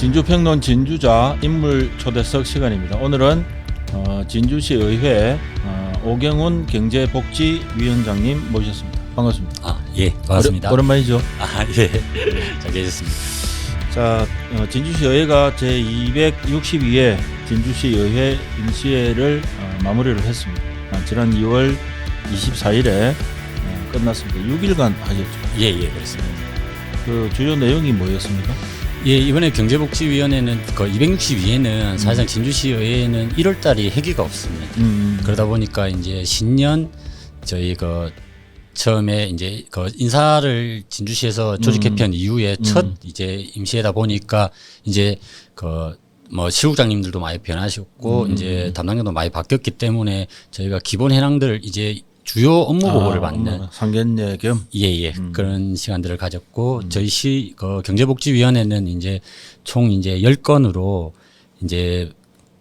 진주평론 진주자 인물 초대석 시간입니다. 오늘은 진주시 의회 오경훈 경제복지위원장님 모셨습니다. 반갑습니다. 예, 반갑습니다. 오랜만이죠. 예, 잘 계셨습니다. 자, 진주시 의회가 제262회 진주시 의회 임시회를 마무리를 했습니다. 지난 2월 24일에 끝났습니다. 6일간 하셨죠. 예, 그렇습니다. 그 주요 내용이 뭐였습니까? 예, 이번에 경제복지위원회는 그 262회는 사실상 진주시 의회는 1월달이 회기가 없습니다. 그러다 보니까 이제 신년 저희 그 처음에 이제 그 인사를 진주시에서 조직 개편 이후에 첫 이제 임시회다 보니까 이제 그 뭐 실국장님들도 많이 변하셨고 이제 담당자도 많이 바뀌었기 때문에 저희가 기본 현황들 이제 주요 업무 보고를 받는 상견례 겸 그런 시간들을 가졌고 저희 시 그 경제복지위원회는 이제 총 이제 10건으로 이제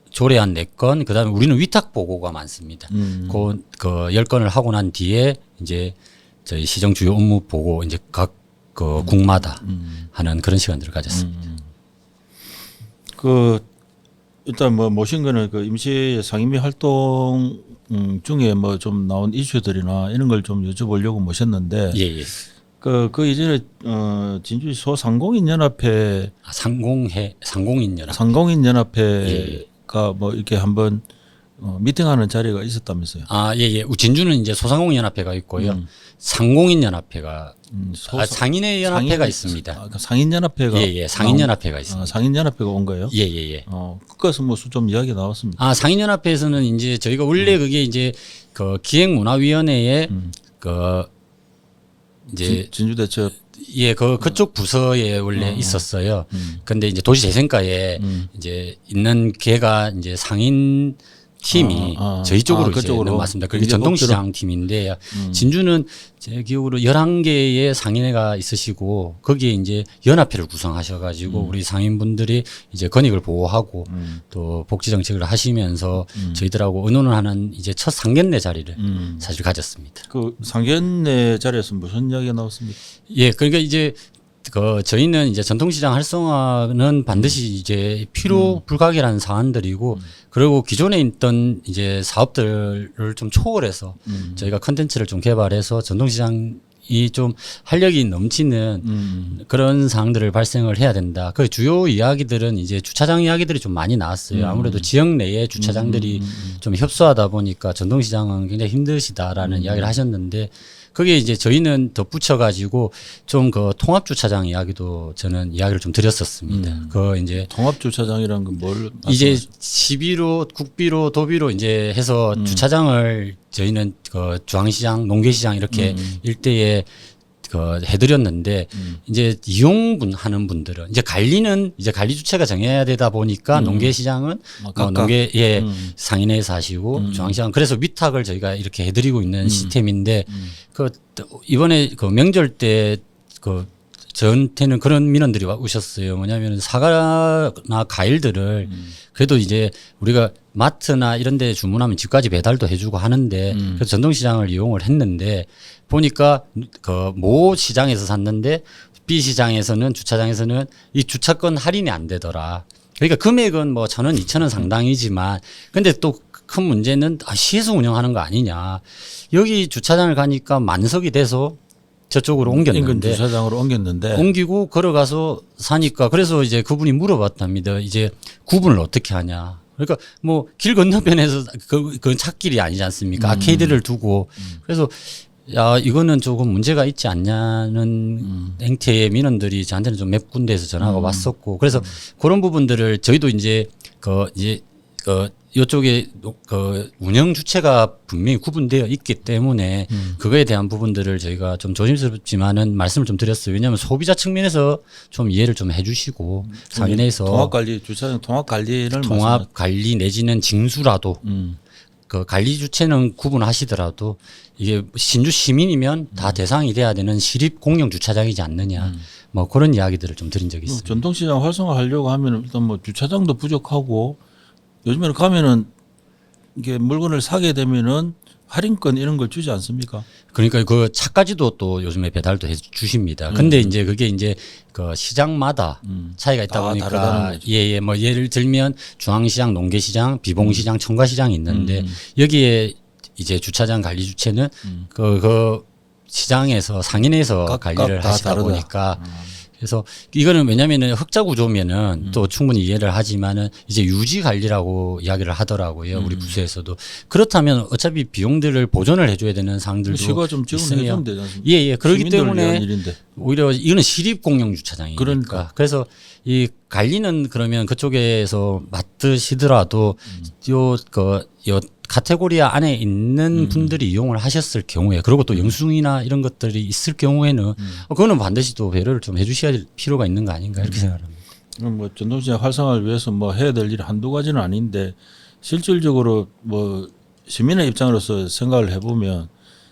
조례안 4건 그다음에 우리는 위탁 보고가 많습니다. 그 10건을 하고 난 뒤에 이제 저희 시정 주요 업무 보고 이제 각 그 국마다 하는 그런 시간들을 가졌습니다. 그 일단 뭐 모신 거는 그 임시 상임위 활동 중에 뭐 좀 나온 이슈들이나 이런 걸 좀 여쭤보려고 모셨는데 예. 그 이전에 진주시 소상공인연합회 상공인연합회가 뭐 이렇게 한번 미팅하는 자리가 있었다면서요? 예. 진주는 이제 소상공인연합회가 있고요. 상공인연합회가 상인의 연합회가 있습니다. 상인연합회가 예. 상인연합회가 있습니다. 상인연합회가 온 거예요? 예. 그것은 뭐 좀 이야기 나왔습니다. 상인연합회에서는 이제 저희가 원래 그게 이제 그 기획문화위원회에 그 이제 진주대첩 그쪽 부서에 원래 있었어요. 근데 이제 도시재생과에 이제 있는 걔가 이제 상인 팀이 저희 쪽으로 이제 넘어왔습니다. 그게 전통시장 팀인데 진주는 제 기억으로 11개의 상인회가 있으시고 거기에 이제 연합회를 구성하셔가지고 우리 상인분들이 이제 권익을 보호하고 또 복지 정책을 하시면서 저희들하고 의논을 하는 이제 첫 상견례 자리를 사실 가졌습니다. 그 상견례 자리에서 무슨 이야기가 나왔습니까? 예, 그러니까 이제 저희는 이제 전통시장 활성화는 반드시 이제 필요 불가결한 사안들이고 그리고 기존에 있던 이제 사업들을 좀 초월해서 저희가 컨텐츠를 좀 개발해서 전통시장이 좀 활력이 넘치는 그런 사항들을 발생을 해야 된다. 그 주요 이야기들은 이제 주차장 이야기들이 좀 많이 나왔어요. 아무래도 지역 내에 주차장들이 좀 협소하다 보니까 전통시장은 굉장히 힘드시다라는 이야기를 하셨는데 거기에 이제 저희는 덧붙여가지고 좀 그 통합주차장 이야기도 저는 이야기를 좀 드렸었습니다. 그 이제 통합주차장이라는 건 뭘 이제 시비로, 국비로, 도비로 이제 해서 주차장을 저희는 그 중앙시장, 농계시장 이렇게 일대에 해드렸는데 이제 하는 분들은 이제 관리는 이제 관리 주체가 정해야 되다 보니까 농계시장은 농계 상인회에서 하시고 중앙시장 그래서 위탁을 저희가 이렇게 해드리고 있는 시스템인데 이번에 명절 때 저한테는 그런 민원들이 오셨어요. 뭐냐면 사과나 과일들을 그래도 이제 우리가 마트나 이런 데 주문하면 집까지 배달도 해주고 하는데 그래서 전통시장을 이용을 했는데 보니까 모 시장에서 샀는데 B 시장에서는 주차장에서는 이 주차권 할인이 안 되더라. 그러니까 금액은 뭐 1,000원, 2,000원 상당이지만 근데 또 큰 문제는 시에서 운영하는 거 아니냐. 여기 주차장을 가니까 만석이 돼서 저쪽으로 옮겼는데 인근 주차장으로 옮기고 걸어가서 사니까 그래서 이제 그분이 물어봤답니다. 이제 구분을 어떻게 하냐. 그러니까 뭐 길 건너편에서 그 찻길이 아니지 않습니까? 아케이드를 두고 그래서 이거는 조금 문제가 있지 않냐는 행태의 민원들이 저한테는 좀 몇 군데에서 전화가 왔었고 그래서 그런 부분들을 저희도 이제 이쪽에 운영 주체가 분명히 구분되어 있기 때문에 그거에 대한 부분들을 저희가 좀 조심스럽지만은 말씀을 좀 드렸어요. 왜냐하면 소비자 측면에서 좀 이해를 좀 해주시고 상인회에서 통합관리 주차장 통합관리 내지는 징수라도 그 관리 주체는 구분하시더라도 이게 진주 시민이면 다 대상이 돼야 되는 시립 공영 주차장이지 않느냐 뭐 그런 이야기들을 좀 드린 적이 있습니다. 전통시장 활성화하려고 하면 일단 뭐 주차장도 부족하고 요즘에는 가면은 이게 물건을 사게 되면은 할인권 이런 걸 주지 않습니까? 그러니까 그 차까지도 또 요즘에 배달도 해 주십니다. 근데 이제 그게 이제 그 시장마다 차이가 있다 보니까 다르다는 거죠. 예, 뭐 예를 들면 중앙시장, 농계시장, 비봉시장, 청과시장이 있는데 여기에 이제 주차장 관리 주체는 그 시장에서 상인에서 각각 관리를 다 하시다 다르다. 보니까 그래서 이거는 왜냐면은 흑자 구조면은 또 충분히 이해를 하지만은 이제 유지 관리라고 이야기를 하더라고요. 우리 부서에서도. 그렇다면 어차피 비용들을 보존을 해줘야 되는 사항들도 시가 좀 지원해 있으면 주면 되지 않습니까? 예, 예. 그렇기 시민들을 위한 때문에 일인데. 오히려 이거는 시립 공영 주차장이니까. 그러니까. 그래서 이 관리는 그러면 그쪽에서 맡으시더라도 요 카테고리아 안에 있는 분들이 이용을 하셨을 경우에 그리고 또 영수증이나 이런 것들이 있을 경우에는 그거는 반드시 또 배려를 좀 해주셔야 될 필요가 있는 거 아닌가 이렇게 생각합니다. 그럼 뭐 전통시장 활성화를 위해서 뭐 해야 될 일이 한두 가지는 아닌데 실질적으로 뭐 시민의 입장으로서 생각을 해보면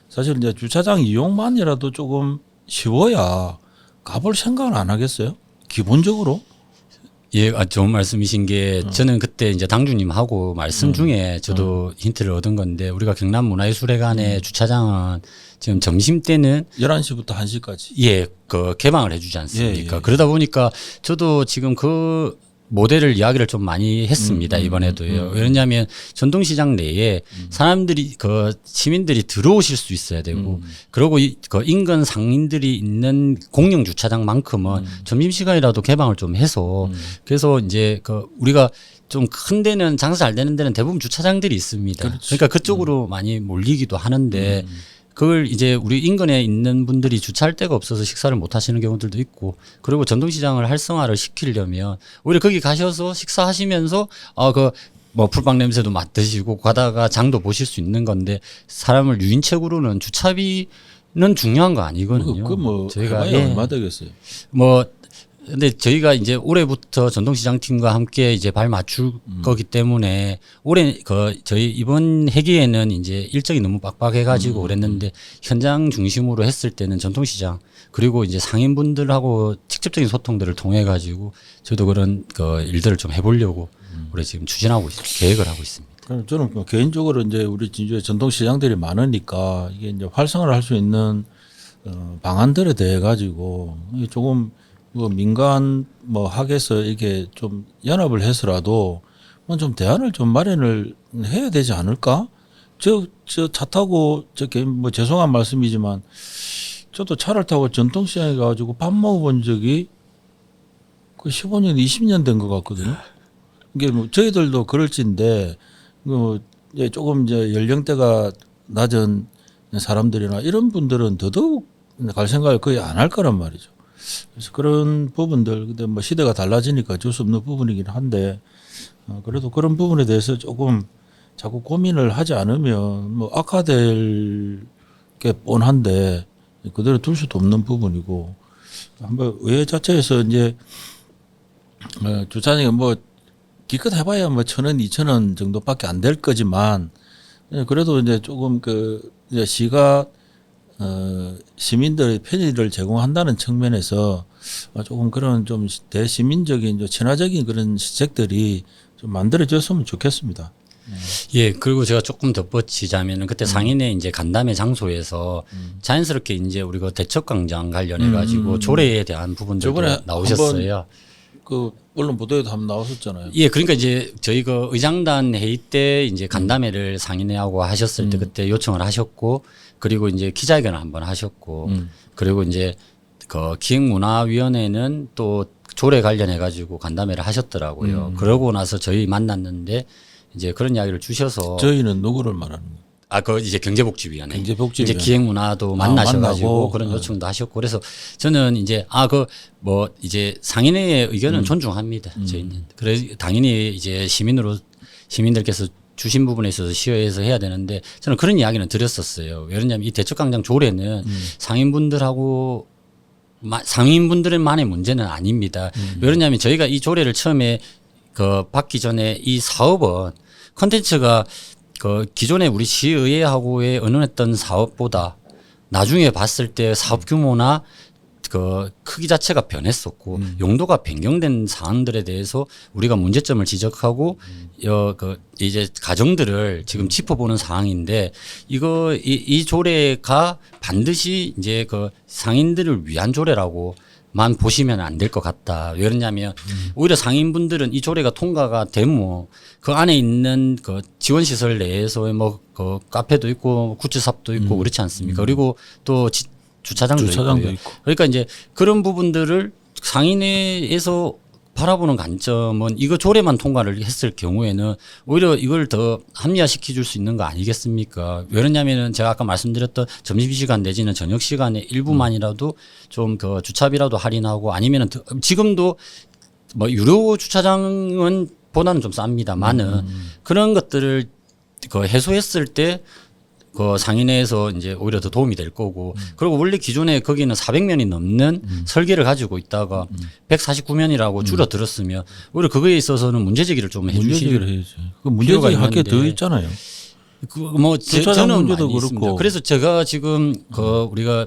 사실 이제 주차장 이용만이라도 조금 쉬워야 가볼 생각을 안 하겠어요? 기본적으로? 예, 좋은 말씀이신 게 저는 그때 이제 당주님하고 말씀 중에 저도 힌트를 얻은 건데 우리가 경남 문화예술회관의 주차장은 지금 점심 때는 11시부터 1시까지. 예, 그 개방을 해주지 않습니까? 예. 그러다 보니까 저도 지금 그 모델을 이야기를 좀 많이 했습니다. 이번에도요. 왜냐하면 전통시장 내에 사람들이 그 시민들이 들어오실 수 있어야 되고 그리고 그 인근 상인들이 있는 공영 주차장만큼은 점심시간이라도 개방을 좀 해서 그래서 이제 그 우리가 좀 큰 데는 장사 잘 되는 데는 대부분 주차장들이 있습니다. 그렇지. 그러니까 그쪽으로 많이 몰리기도 하는데 그걸 이제 우리 인근에 있는 분들이 주차할 데가 없어서 식사를 못 하시는 경우들도 있고 그리고 전통시장을 활성화를 시키려면 오히려 거기 가셔서 식사하시면서 그 뭐 풀빵 냄새도 맡으시고 가다가 장도 보실 수 있는 건데 사람을 유인책으로는 주차비는 중요한 거 아니거든요. 그뭐 저희가 해봐야 얼마 되겠어요? 뭐 근데 저희가 이제 올해부터 전통시장 팀과 함께 이제 발 맞출 거기 때문에 올해 저희 이번 해기에는 이제 일정이 너무 빡빡해가지고 그랬는데 현장 중심으로 했을 때는 전통시장 그리고 이제 상인분들하고 직접적인 소통들을 통해 가지고 저도 그런 일들을 좀 해보려고 올해 지금 추진하고 계획을 하고 있습니다. 그럼 저는 뭐 개인적으로 이제 우리 진주에 전통시장들이 많으니까 이게 이제 활성화를 할 수 있는 방안들에 대해 가지고 조금 뭐 민간 뭐 학에서 이렇게 좀 연합을 해서라도 뭐 좀 대안을 좀 마련을 해야 되지 않을까? 저 차 타고 저게 뭐 죄송한 말씀이지만 저도 차를 타고 전통시장에 가가지고 밥 먹어본 적이 그 15년, 20년 된 것 같거든요. 이게 뭐 저희들도 그럴진데 뭐 이제 조금 이제 연령대가 낮은 사람들이나 이런 분들은 더더욱 갈 생각을 거의 안 할 거란 말이죠. 그래서 그런 부분들, 근데 뭐 시대가 달라지니까 어쩔 수 없는 부분이긴 한데, 그래도 그런 부분에 대해서 조금 자꾸 고민을 하지 않으면 뭐 악화될 게 뻔한데 그대로 둘 수도 없는 부분이고, 한번 의회 자체에서 이제 주차장이 뭐 기껏 해봐야 뭐 1,000원, 2,000원 정도밖에 안 될 거지만, 그래도 이제 조금 이제 시가 시민들의 편의를 제공한다는 측면에서 조금 그런 좀 대시민적인 친화적인 그런 시책들이 좀 만들어졌으면 좋겠습니다. 예, 그리고 제가 조금 덧붙이자면은 그때 상인의 이제 간담회 장소에서 자연스럽게 이제 우리가 대척광장 관련해 가지고 조례에 대한 부분들도 저번에 나오셨어요. 그 언론 보도에도 한번 나왔었잖아요. 예, 그러니까 이제 저희 그 의장단 회의 때 이제 간담회를 상인회하고 하셨을 때 그때 요청을 하셨고 그리고 이제 기자회견을 한번 하셨고 그리고 이제 그 기획문화위원회는 또 조례 관련해 가지고 간담회를 하셨더라고요. 그러고 나서 저희 만났는데 이제 그런 이야기를 주셔서 저희는 누구를 말하는 거예요? 그 이제 경제복지위원회. 경제복지위원회. 이제 기획문화도 만나셔가지고 만나고. 그런 요청도 하셨고 그래서 저는 이제 뭐 이제 상인회의 의견은 존중합니다. 저희는. 그래 당연히 이제 시민들께서 주신 부분에 있어서 시의회에서 해야 되는데 저는 그런 이야기는 드렸었어요. 왜냐하면 이 대척광장 조례는 상인분들만의 문제는 아닙니다. 왜냐하면 저희가 이 조례를 처음에 받기 전에 이 사업은 컨텐츠가 기존에 우리 시의회하고의 의논했던 사업보다 나중에 봤을 때 사업 규모나 그 크기 자체가 변했었고 용도가 변경된 사항들에 대해서 우리가 문제점을 지적하고 그 이제 가정들을 지금 짚어보는 사항인데 이 조례가 반드시 이제 그 상인들을 위한 조례라고 만 보시면 안 될 것 같다. 왜 그러냐면 오히려 상인분들은 이 조례가 통과가 되면 그 안에 있는 그 지원 시설 내에서의 뭐 그 카페도 있고 굿즈샵도 있고 그렇지 않습니까? 그리고 또 주차장도 있고요. 있고. 그러니까 이제 그런 부분들을 상인회에서 바라보는 관점은 이거 조례만 통과를 했을 경우에는 오히려 이걸 더 합리화시켜 줄 수 있는 거 아니겠습니까? 왜 그러냐면은 제가 아까 말씀드렸던 점심시간 내지는 저녁 시간에 일부만이라도 좀 그 주차비라도 할인하고 아니면은 지금도 뭐 유료 주차장은 보다는 좀 쌉니다만은 그런 것들을 그 해소했을 때 그 상인회에서 이제 오히려 더 도움이 될 거고 그리고 원래 기존에 거기는 400면이 넘는 설계를 가지고 있다가 149면이라고 줄어들었으면 오히려 그거에 있어서는 문제제기를 좀 해주실 문제제기를 해야지. 그 문제제기 할 게 더 있잖아요. 뭐 주차장 저는 문제도 많이 그렇고. 있습니다. 그래서 제가 지금 그 우리가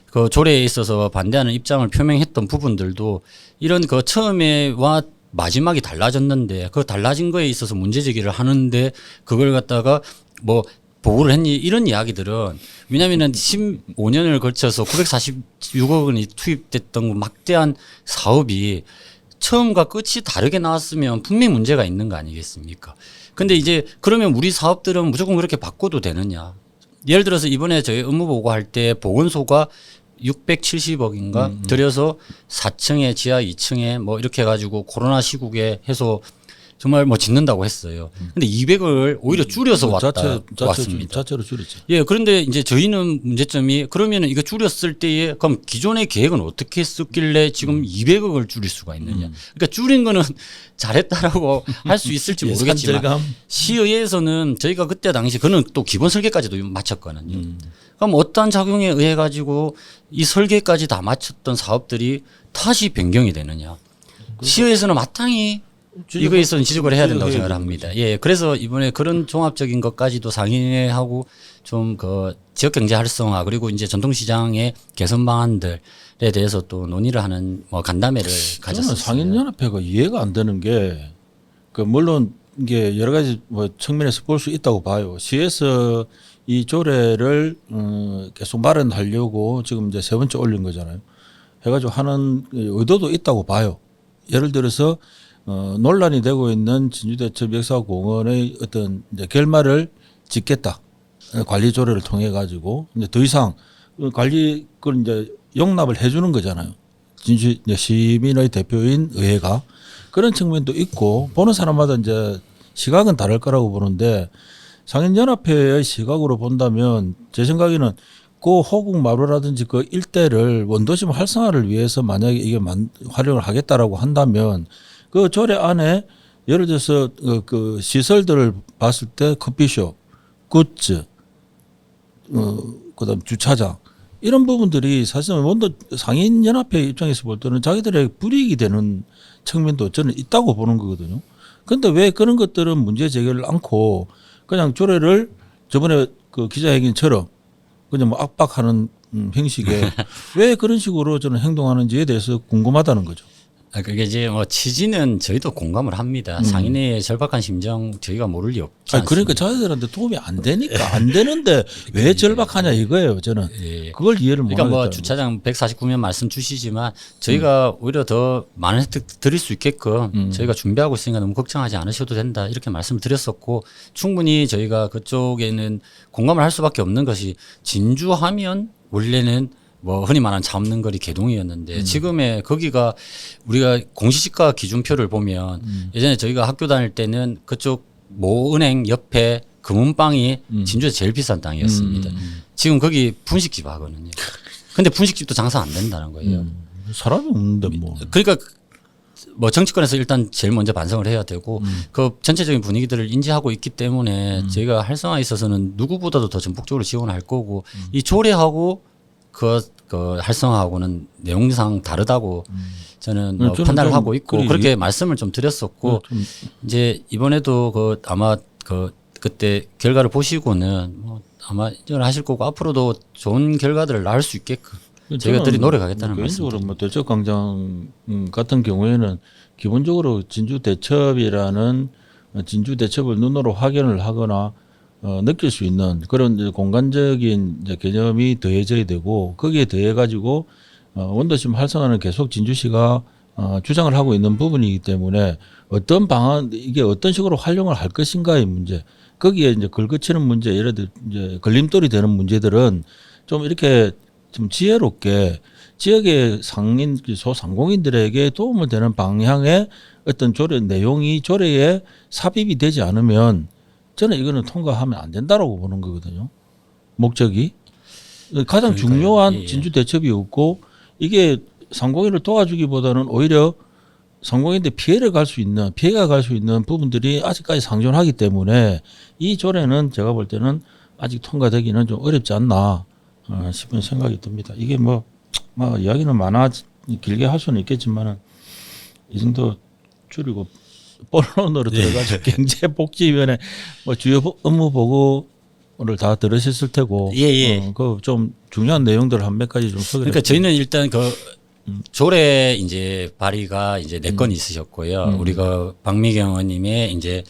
그 조례에 있어서 반대하는 입장을 표명했던 부분들도 이런 그 처음에와 마지막이 달라졌는데 그 달라진 거에 있어서 문제제기를 하는데 그걸 갖다가 뭐 보고를 했니 이런 이야기들은 왜냐하면은 15년을 걸쳐서 946억 원이 투입됐던 막대한 사업이 처음과 끝이 다르게 나왔으면 분명히 문제가 있는 거 아니겠습니까? 근데 이제 그러면 우리 사업들은 무조건 그렇게 바꿔도 되느냐? 예를 들어서 이번에 저희 업무 보고할 때 보건소가 670억인가 들여서 4층에 지하 2층에 뭐 이렇게 해가지고 코로나 시국에 해서 정말 뭐 짓는다고 했어요. 근데 200을 오히려 줄여서 왔습니다. 자체로 줄였죠. 예, 그런데 이제 저희는 문제점이 그러면은 이거 줄였을 때에 그럼 기존의 계획은 어떻게 썼길래 지금 200억을 줄일 수가 있느냐. 그러니까 줄인 거는 잘했다라고 할 수 있을지 모르겠지만 시의회에서는 저희가 그때 당시 그는 또 기본 설계까지도 마쳤거든요. 그럼 어떠한 작용에 의해 가지고 이 설계까지 다 마쳤던 사업들이 다시 변경이 되느냐. 시의회에서는 마땅히 이거에 있어서는 지적을 해야 된다고 생각을 합니다. 예. 그래서 이번에 그런 종합적인 것까지도 상의하고 좀 그 지역 경제 활성화 그리고 이제 전통시장의 개선 방안들에 대해서 또 논의를 하는 뭐 간담회를 가졌습니다. 상인연합회가 이해가 안 되는 게 그 물론 이게 여러 가지 뭐 측면에서 볼 수 있다고 봐요. 시에서 이 조례를 계속 마련하려고 지금 이제 세 번째 올린 거잖아요. 해가지고 하는 의도도 있다고 봐요. 예를 들어서 논란이 되고 있는 진주대첩 역사공원의 어떤 이제 결말을 짓겠다. 관리 조례를 통해 가지고 이제 더 이상 관리 걸 이제 용납을 해주는 거잖아요. 진주 시민의 대표인 의회가 그런 측면도 있고 보는 사람마다 이제 시각은 다를 거라고 보는데 상인연합회의 시각으로 본다면 제 생각에는 그 호국 마루라든지 그 일대를 원도심 활성화를 위해서 만약에 이게 활용을 하겠다라고 한다면 그 조례 안에 예를 들어서 그 시설들을 봤을 때 커피숍, 굿즈, 그다음 주차장 이런 부분들이 사실은 원도 상인연합회 입장에서 볼 때는 자기들의 불이익이 되는 측면도 저는 있다고 보는 거거든요. 그런데 왜 그런 것들은 문제 제기를 않고 그냥 조례를 저번에 그 기자회견처럼 그냥 뭐 압박하는 형식의 왜 그런 식으로 저는 행동하는지에 대해서 궁금하다는 거죠. 그게 이제 뭐 취지는 저희도 공감을 합니다. 상인의 절박한 심정 저희가 모를 리 없지 않습니까? 그러니까 자기들한테 도움이 안 되니까 안 되는데 왜 절박하냐 이거예요. 저는 그걸 이해를 그러니까 못하겠다. 뭐 주차장 149면 말씀 주시지만 저희가 오히려 더 많은 혜택 드릴 수 있게끔 저희가 준비하고 있으니까 너무 걱정하지 않으셔도 된다 이렇게 말씀을 드렸었고 충분히 저희가 그쪽에는 공감을 할 수밖에 없는 것이 진주하면 원래는 뭐 흔히 말하는 잡는 거리 개동이었는데 지금의 거기가 우리가 공시지가 기준표를 보면 예전에 저희가 학교 다닐 때는 그쪽 모 은행 옆에 금은방이 진주에서 제일 비싼 땅이었습니다. 지금 거기 분식집 하거든요. 근데 분식집도 장사 안 된다는 거예요. 사람이 없는데 뭐. 그러니까 뭐 정치권에서 일단 제일 먼저 반성을 해야 되고 그 전체적인 분위기들을 인지하고 있기 때문에 저희가 활성화에 있어서는 누구보다도 더 전폭적으로 지원할 거고 이 조례하고 그 활성화하고는 내용상 다르다고 저는 뭐 판단을 하고 있고 그렇게 말씀을 좀 드렸었고 이제 이번에도 그 아마 그때 결과를 보시고는 뭐 아마 인정을 하실 거고 앞으로도 좋은 결과들을 낳을 수 있게끔 저희들이 노력하겠다는 개인적으로 말씀입니다. 뭐 대첩광장 같은 경우에는 기본적으로 진주 대첩이라는 진주 대첩을 눈으로 확인을 하거나 느낄 수 있는 그런 이제 공간적인 이제 개념이 더해져야 되고 거기에 더해 가지고 원도심 활성화는 계속 진주시가 주장을 하고 있는 부분이기 때문에 어떤 방안 이게 어떤 식으로 활용을 할 것인가의 문제 거기에 이제 걸거치는 문제 예를 들어 이제 걸림돌이 되는 문제들은 좀 이렇게 좀 지혜롭게 지역의 상인 소상공인들에게 도움을 되는 방향의 어떤 조례 내용이 조례에 삽입이 되지 않으면 저는 이거는 통과하면 안 된다라고 보는 거거든요. 목적이 가장 그러니까요. 중요한 예. 진주 대첩이었고 이게 상공인을 도와주기보다는 오히려 상공인들 피해가 갈 수 있는 부분들이 아직까지 상존하기 때문에 이 조례는 제가 볼 때는 아직 통과되기는 좀 어렵지 않나 싶은 생각이 듭니다. 이게 뭐 이야기는 길게 할 수는 있겠지만은 이 정도 줄이고 본론으로 들어가서 경제복지위원회 뭐 주요 업무 보고를 다 들으셨을 테고, 예. 그 좀 중요한 내용들 한 몇 가지 좀 소개. 그러니까 저희는 일단 그 조례 이제 발의가 이제 4건 있으셨고요. 우리가 박미경 의원님의 이제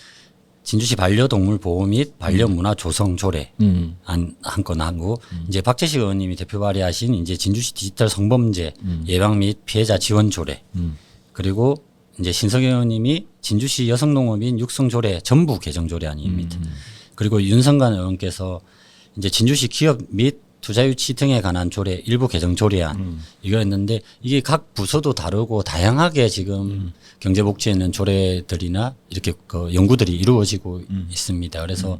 진주시 반려동물 보호 및 반려문화 조성 조례 한 건 하고 이제 박재식 의원님이 대표 발의하신 이제 진주시 디지털 성범죄 예방 및 피해자 지원 조례 그리고 이제 신석영 의원님이 진주시 여성농업 및 육성조례 전부 개정 조례안입니다. 그리고 윤성관 의원께서 이제 진주시 기업 및 투자 유치 등에 관한 조례 일부 개정 조례안 이거였는데 이게 각 부서도 다르고 다양하게 지금 경제복지에는 조례들이나 이렇게 그 연구들이 이루어지고 있습니다. 그래서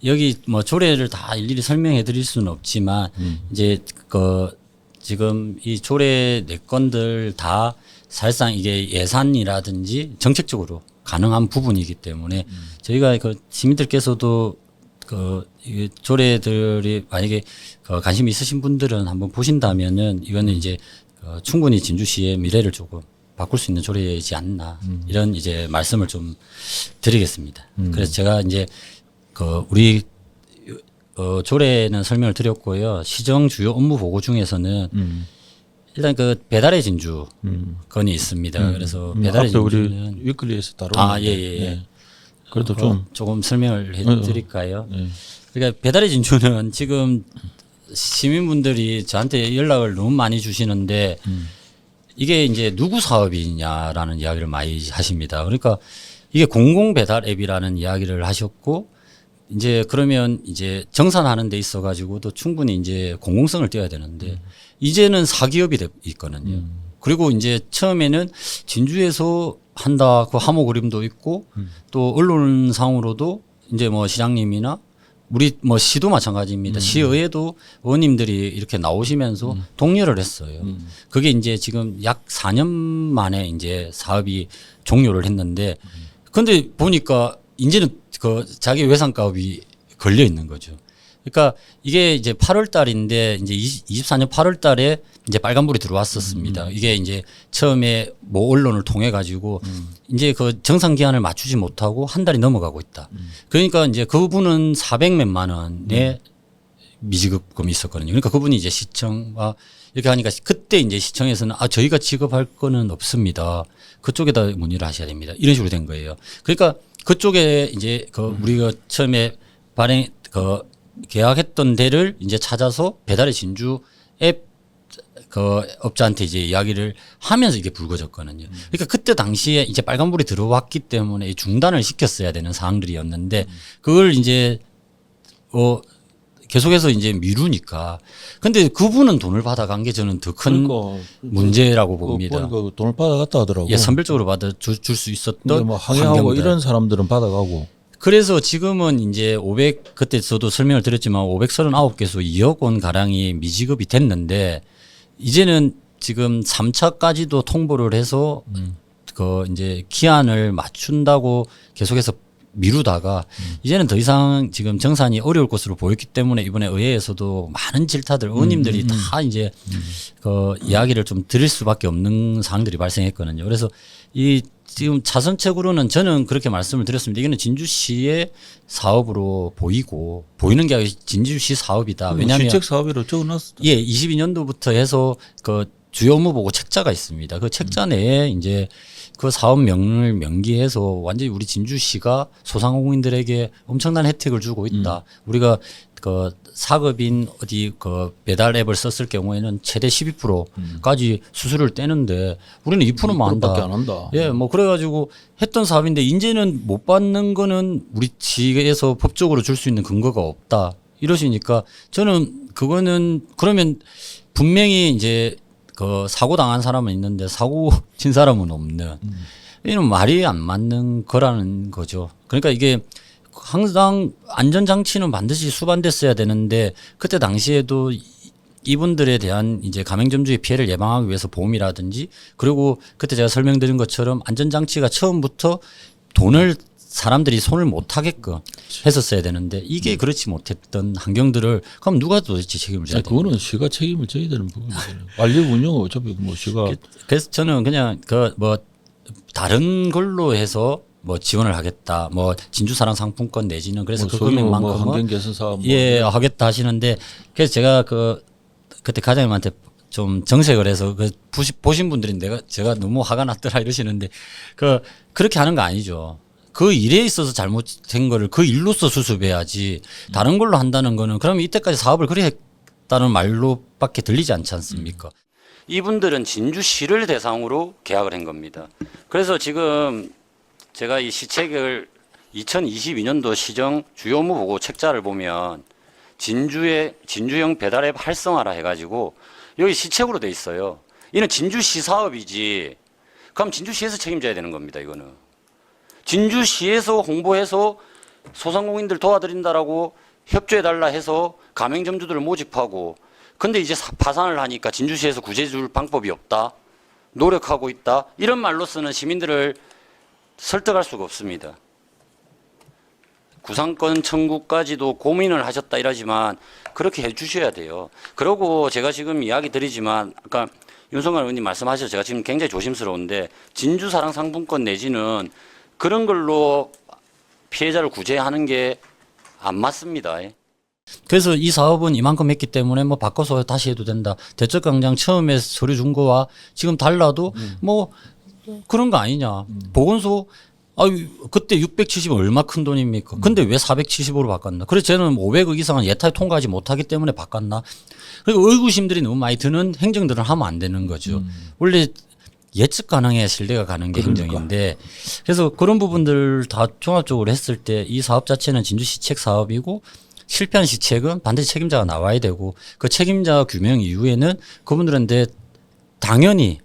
여기 뭐 조례를 다 일일이 설명해 드릴 수는 없지만 이제 그 지금 이 조례 4건들 다 사실상 이게 예산이라든지 정책적으로 가능한 부분이기 때문에 저희가 그 시민들께서도 그 이 조례들이 만약에 그 관심 있으신 분들은 한번 보신다면은 이거는 이제 충분히 진주시의 미래를 조금 바꿀 수 있는 조례이지 않나 이런 이제 말씀을 좀 드리겠습니다. 그래서 제가 이제 그 우리 조례는 설명을 드렸고요. 시정 주요 업무 보고 중에서는 일단 그 배달의 진주 건이 있습니다. 그래서 배달의 앞에 진주는 우리 위클리에서 다뤘는데 예. 그래도 조금 설명을 해드릴까요? 그러니까 배달의 진주는 지금 시민분들이 저한테 연락을 너무 많이 주시는데 이게 이제 누구 사업이냐라는 이야기를 많이 하십니다. 그러니까 이게 공공 배달 앱이라는 이야기를 하셨고 이제 그러면 이제 정산하는 데 있어 가지고도 충분히 이제 공공성을 띄어야 되는데 이제는 사기업이 있거든요. 그리고 이제 처음에는 진주에서 한다 그 하모 그림도 있고 또 언론상으로도 이제 뭐 시장님이나 우리 뭐 시도 마찬가지입니다. 시의회도 의원님들이 이렇게 나오시면서 독려를 했어요. 그게 이제 지금 약 4년 만에 이제 사업이 종료를 했는데 근데 보니까 이제는 그 자기 외상값이 걸려 있는 거죠. 그러니까 이게 이제 8월 달인데 이제 24년 8월 달에 이제 빨간불이 들어왔었습니다. 이게 이제 처음에 뭐 언론을 통해 가지고 이제 그 정상 기한을 맞추지 못하고 한 달이 넘어가고 있다. 그러니까 이제 그분은 400몇만 원의 미지급금이 있었거든요. 그러니까 그분이 이제 시청과 이렇게 하니까 그때 이제 시청에서는 저희가 지급할 거는 없습니다. 그쪽에다 문의를 하셔야 됩니다. 이런 식으로 된 거예요. 그러니까 그쪽에 이제 그 우리가 처음에 계약했던 데를 이제 찾아서 배달의 진주 앱 그 업자한테 이제 이야기를 하면서 이게 불거졌거든요. 그러니까 그때 당시에 이제 빨간불이 들어왔기 때문에 중단을 시켰어야 되는 사항들이었는데 그걸 이제 계속해서 이제 미루니까. 근데 그분은 돈을 받아간 게 저는 더 큰 문제라고 봅니다. 보니까 돈을 받아갔다 하더라고. 예, 선별적으로 받아줄 수 있었던 뭐 항해하고 환경들. 이런 사람들은 받아가고. 그래서 지금은 이제 그때 저도 설명을 드렸지만 539개소 2억 원 가량이 미지급이 됐는데 이제는 지금 3차까지도 통보를 해서 그 이제 기한을 맞춘다고 계속해서 미루다가 이제는 더 이상 지금 정산이 어려울 것으로 보였기 때문에 이번에 의회에서도 많은 질타들 의원님들이 다 이제 그 이야기를 좀 드릴 수밖에 없는 사항들이 발생했거든요. 그래서 이 지금 차선책으로는 저는 그렇게 말씀을 드렸습니다. 이거는 진주시의 사업으로 보이는 게 아니라 진주시 사업이다. 왜냐하면 시책 사업으로 적어놨어. 예, 22년도부터 해서 그 주요 업무 보고 책자가 있습니다. 그 책자 내에 이제 그 사업명을 명기해서 완전히 우리 진주시가 소상공인들에게 엄청난 혜택을 주고 있다. 우리가 그 사급인 어디 그 배달 앱을 썼을 경우에는 최대 12%까지 수수료를 떼는데 우리는 2%만 한다. 밖에 안 한다. 예, 뭐 그래가지고 했던 사업인데 이제는 못 받는 거는 우리 지에서 법적으로 줄 수 있는 근거가 없다. 이러시니까 저는 그거는 그러면 분명히 이제 그 사고 당한 사람은 있는데 사고 친 사람은 없는 이는 말이 안 맞는 거라는 거죠. 그러니까 이게 항상 안전장치는 반드시 수반됐어야 되는데 그때 당시에도 이분들에 대한 이제 가맹점주의 피해를 예방하기 위해서 보험이라든지 그리고 그때 제가 설명드린 것처럼 안전장치가 처음부터 돈을 사람들이 손을 못 하게끔 했었어야 되는데 이게 그렇지 못했던 환경들을 그럼 누가 도대체 책임을 져야 돼요? 그거는 시가 책임을 져야 되는 부분이잖아요. 관리 운영은 어차피 뭐 시가 그래서 저는 그냥 그 뭐 다른 걸로 해서 뭐 지원을 하겠다. 뭐 진주사랑 상품권 내지는 그래서 그 금액만큼은 환경 개선 사업 예 하겠다 하시는데 그래서 제가 그때 과장님한테 좀 정색을 해서 그 보신 분들이 제가 너무 화가 났더라 이러시는데 그렇게 하는 거 아니죠. 그 일에 있어서 잘못된 거를 그 일로서 수습해야지 다른 걸로 한다는 거는 그러면 이때까지 사업을 그래 했다는 말로밖에 들리지 않지 않습니까? 이분들은 진주시를 대상으로 계약을 한 겁니다. 그래서 지금 제가 이 시책을 2022년도 시정 주요 업무 보고 책자를 보면 진주형 배달앱 활성화라 해가지고 여기 시책으로 돼 있어요. 이는 진주시 사업이지. 그럼 진주시에서 책임져야 되는 겁니다. 이거는. 진주시에서 홍보해서 소상공인들 도와드린다라고 협조해달라 해서 가맹점주들을 모집하고 근데 이제 파산을 하니까 진주시에서 구제 줄 방법이 없다. 노력하고 있다. 이런 말로서는 시민들을 설득할 수가 없습니다. 구상권 청구까지도 고민을 하셨다 이러지만 그렇게 해 주셔야 돼요. 그러고 제가 지금 이야기 드리지만 아까 윤석열 의원님 말씀하셔서 제가 지금 굉장히 조심스러운데 진주사랑 상품권 내지는 그런 걸로 피해자를 구제하는 게 안 맞습니다. 그래서 이 사업은 이만큼 했기 때문에 뭐 바꿔서 다시 해도 된다. 대척광장 처음에 서류 준 거와 지금 달라도 뭐 그런 거 아니냐. 보건소 그때 670 얼마 큰 돈입니까? 근데 왜 470으로 바꿨나? 그래서 저는 500억 이상은 예타에 통과하지 못하기 때문에 바꿨나? 그리고 의구심들이 너무 많이 드는 행정들은 하면 안 되는 거죠. 원래 예측 가능해야 신뢰가 가는 게 행정인데 그래서 그런 부분들 다 종합적으로 했을 때 이 사업 자체는 진주시책 사업이고 실패한 시책은 반드시 책임자가 나와야 되고 그 책임자 규명 이후에는 그분들한테 당연히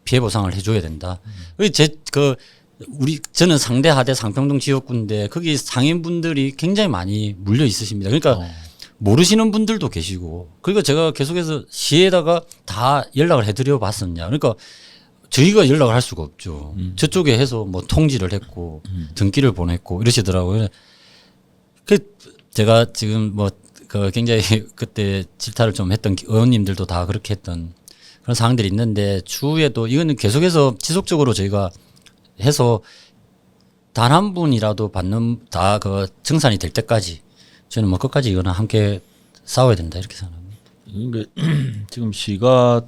피해 보상을 해줘야 된다. 저는 상대 하대 상평동 지역구인데 거기 상인분들이 굉장히 많이 물려 있으십니다. 그러니까 모르시는 분들도 계시고 그러니까 제가 계속해서 시에다가 다 연락을 해드려 봤었냐. 그러니까 저희가 연락을 할 수가 없죠. 저쪽에 해서 뭐 통지를 했고 등기를 보냈고 이러시더라고요. 제가 지금 굉장히 그때 질타를 좀 했던 의원님들도 다 그렇게 했던 그런 사항들이 있는데 추후에도 이거는 계속해서 지속적으로 저희가 해서 단 한 분이라도 다 정산이 될 때까지 저는 뭐 끝까지 이거는 함께 싸워야 된다 이렇게 생각합니다. 그러니까 지금 시가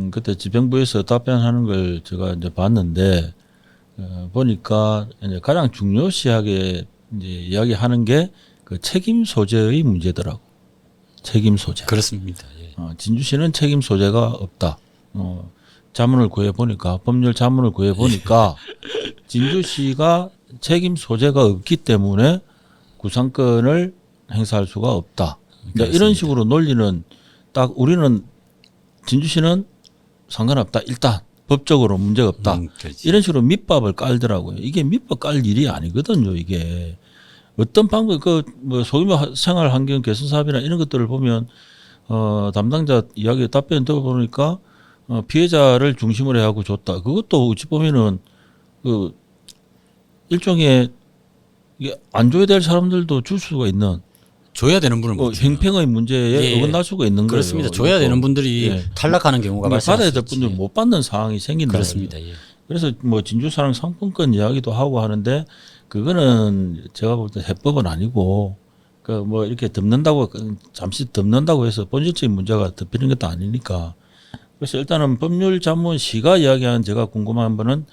그때 지평부에서 답변하는 걸 제가 이제 봤는데 보니까 이제 가장 중요시하게 이제 이야기하는 게 그 책임 소재의 문제더라고. 책임 소재. 그렇습니다. 예. 진주시는 책임 소재가 없다. 자문을 구해 보니까 법률 자문을 구해 보니까 진주시가 책임 소재가 없기 때문에 구상권을 행사할 수가 없다. 그러니까 이런 식으로 논리는 딱 우리는 진주시는 상관없다. 일단 법적으로 문제가 없다. 이런 식으로 밑밥을 깔더라고요. 이게 밑밥 깔 일이 아니거든요. 이게 어떤 방법 뭐 소규모 생활 환경 개선 사업이나 이런 것들을 보면 담당자 이야기 답변 들어보니까 피해자를 중심으로 하고 줬다. 그것도 어찌 보면은 그 일종의 이게 안 줘야 될 사람들도 줄 수가 있는. 줘야 되는 분을 못 줘요. 행평의 문제에 어긋날 수가 있는 그렇습니다. 거예요. 줘야 되는 분들이 탈락하는 경우가 받아야 발생할 될 분들 못 받는 상황이 생긴다. 그렇습니다. 예. 그래서 뭐 진주사랑 상품권 이야기도 하고 하는데 그거는 제가 볼 때 해법은 아니고 그 뭐 이렇게 덮는다고 잠시 덮는다고 해서 본질적인 문제가 덮이는 것도 아니니까. 그래서 일단은 법률 자문시가 이야기한 제가 궁금한 거는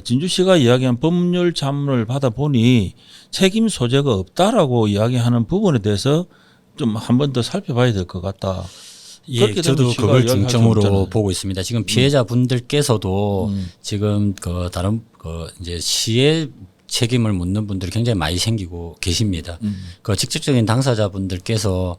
진주시가 이야기한 법률 자문을 받아보니 책임 소재가 없다라고 이야기하는 부분에 대해서 좀 한 번 더 살펴봐야 될 것 같다. 예, 그렇게 되면 저도 시가 그걸 이야기할 수 중점으로 없잖아요. 보고 있습니다. 지금 피해자분들께서도 지금 그 다른 그 이제 시의 책임을 묻는 분들이 굉장히 많이 생기고 계십니다. 그 직접적인 당사자분들께서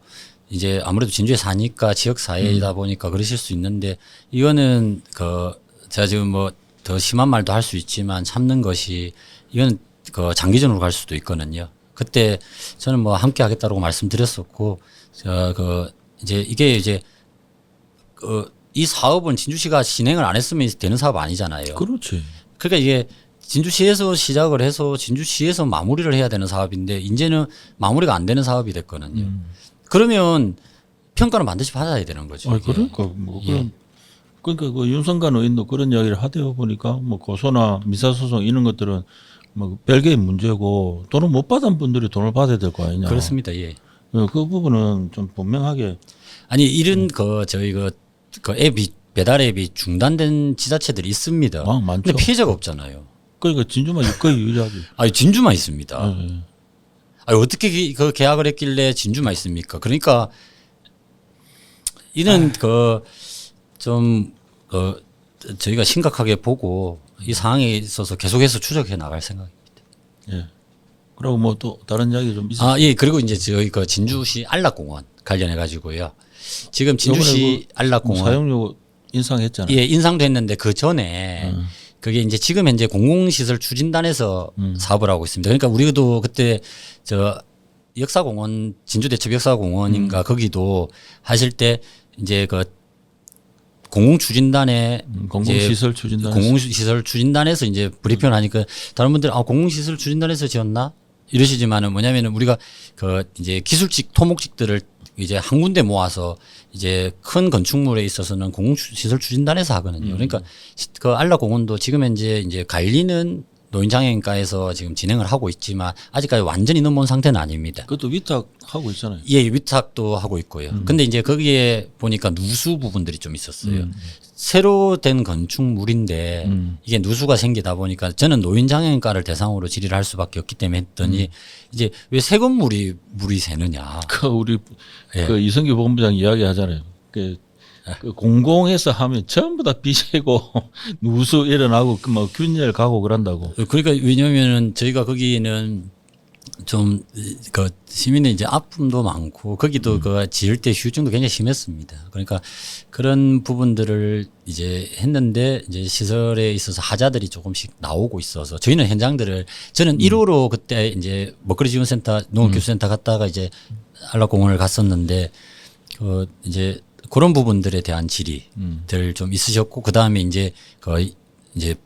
이제 아무래도 진주에 사니까 지역 사회이다 보니까 그러실 수 있는데 이거는 그 제가 지금 뭐 더 심한 말도 할 수 있지만 참는 것이 이건 그 장기전으로 갈 수도 있거든요. 그때 저는 뭐 함께 하겠다고 말씀드렸었고 그 이제 이게 이제 이 사업은 진주시가 진행을 안 했으면 되는 사업 아니잖아요. 그렇지. 그러니까 이게 진주시에서 시작을 해서 진주시에서 마무리를 해야 되는 사업인데 이제는 마무리가 안 되는 사업이 됐거든요. 그러면 평가는 반드시 받아야 되는 거죠. 아, 이게. 그러니까 뭐 예. 그러니까 그 윤성관 의원도 그런 이야기를 하대요 보니까 뭐 고소나 민사소송 이런 것들은 뭐 별개의 문제고 돈을 못 받은 분들이 돈을 받아야 될 거 아니냐. 그렇습니다. 예. 그 부분은 좀 분명하게 아니 이런 저희 그 앱이 배달 앱이 중단된 지자체들이 있습니다. 많죠. 근데 피해자가 없잖아요. 그러니까 진주만 거의 유일하지. 아니 진주만 있습니다. 예. 아니 어떻게 그 계약을 했길래 진주만 있습니까? 그러니까 이는 좀 저희가 심각하게 보고 이 상황에 있어서 계속해서 추적해 나갈 생각입니다. 예. 그리고 뭐 또 다른 이야기 좀 있어요. 아, 예. 그리고 이제 저희 그 진주시 안락공원 관련해 가지고요. 지금 진주시 안락공원 사용료 인상했잖아요. 예, 인상도 했는데 그 전에 그게 이제 지금 현재 공공시설 추진단에서 사업을 하고 있습니다. 그러니까 우리도 그때 저 역사공원 진주대첩 역사공원인가 거기도 하실 때 이제 그 공공추진단에 공공시설 추진단에서. 공공시설 추진단에서 이제 브리핑을 하니까 다른 분들은 공공시설 추진단에서 지었나 이러시지만은 뭐냐면은 우리가 그 이제 기술직 토목직들을 이제 한 군데 모아서 이제 큰 건축물에 있어서는 공공시설 추진단에서 하거든요. 그러니까 그 안락공원도 지금 현재 이제 관리는 노인장애인과에서 지금 진행을 하고 있지만 아직까지 완전히 넘어온 상태는 아닙니다. 그것도 위탁하고 있잖아요. 예, 위탁도 하고 있고요. 근데 이제 거기에 보니까 누수 부분들이 좀 있었어요. 새로 된 건축물인데 이게 누수가 생기다 보니까 저는 노인장애인과를 대상으로 질의를 할 수밖에 없기 때문에 했더니 이제 왜 새 건물이 물이 새느냐. 그 우리 예. 그 이성규 본부장 이야기하잖아요. 그 공공에서 하면 전부 다 비새고 누수 일어나고 뭐 균열 가고 그런다고. 그러니까 왜냐면은 저희가 거기는 좀 그 시민의 이제 아픔도 많고 거기도 그 지을 때 휴증도 굉장히 심했습니다. 그러니까 그런 부분들을 이제 했는데 이제 시설에 있어서 하자들이 조금씩 나오고 있어서 저희는 현장들을 저는 1호로 그때 이제 먹거리 지원센터 농업기술센터 갔다가 이제 안락공원을 갔었는데 그 이제 그런 부분들에 대한 질의들 좀 있으셨고 그 다음에 이제 이제